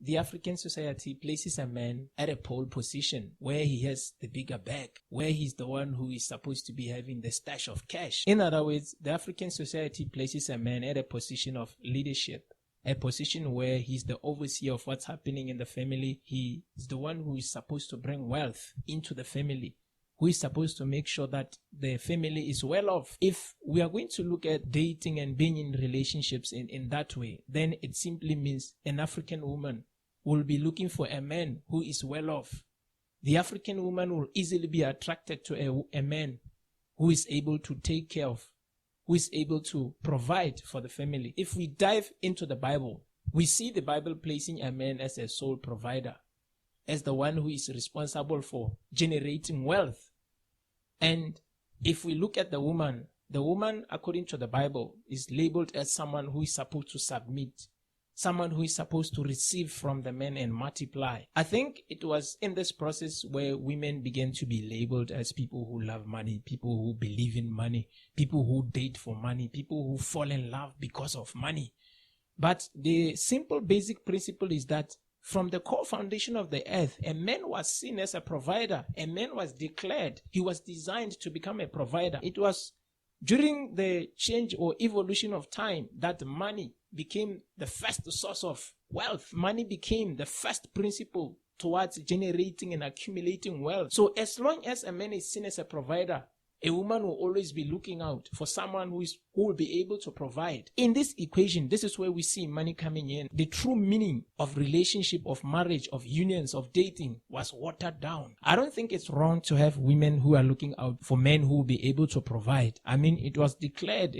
the African society places a man at a pole position where he has the bigger bag, where he's the one who is supposed to be having the stash of cash. In other words, the African society places a man at a position of leadership, a position where he's the overseer of what's happening in the family. He is the one who is supposed to bring wealth into the family, who is supposed to make sure that the family is well off. If we are going to look at dating and being in relationships in that way, then it simply means an African woman will be looking for a man who is well off. The African woman will easily be attracted to a man who is able to take care of, who is able to provide for the family. If we dive into the Bible, we see the Bible placing a man as a sole provider, as the one who is responsible for generating wealth. And if we look at the woman, according to the Bible, is labeled as someone who is supposed to submit, someone who is supposed to receive from the man and multiply. I think it was in this process where women began to be labeled as people who love money, people who believe in money, people who date for money, people who fall in love because of money. But the simple basic principle is that from the core foundation of the earth, a man was seen as a provider. A man was declared. He was designed to become a provider. It was during the change or evolution of time that money became the first source of wealth. Money became the first principle towards generating and accumulating wealth. So as long as a man is seen as a provider, a woman will always be looking out for someone who will be able to provide. In this equation, this is where we see money coming in. The true meaning of relationship, of marriage, of unions, of dating was watered down. I don't think it's wrong to have women who are looking out for men who will be able to provide. I mean, it was declared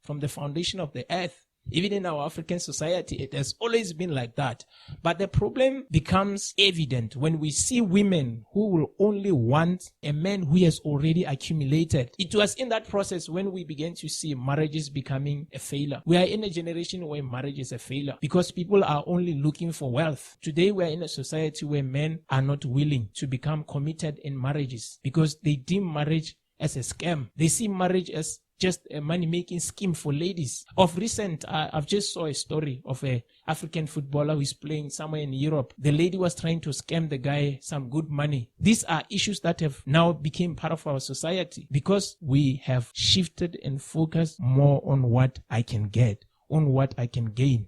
from the foundation of the earth. Even in our African society, it has always been like that. But the problem becomes evident when we see women who will only want a man who has already accumulated. It was in that process when we began to see marriages becoming a failure. We are in a generation where marriage is a failure because people are only looking for wealth. Today, we are in a society where men are not willing to become committed in marriages because they deem marriage as a scam. They see marriage as just a money-making scheme for ladies. Of recent, I've just saw a story of an African footballer who is playing somewhere in Europe. The lady was trying to scam the guy some good money. These are issues that have now become part of our society because we have shifted and focused more on what I can get, on what I can gain.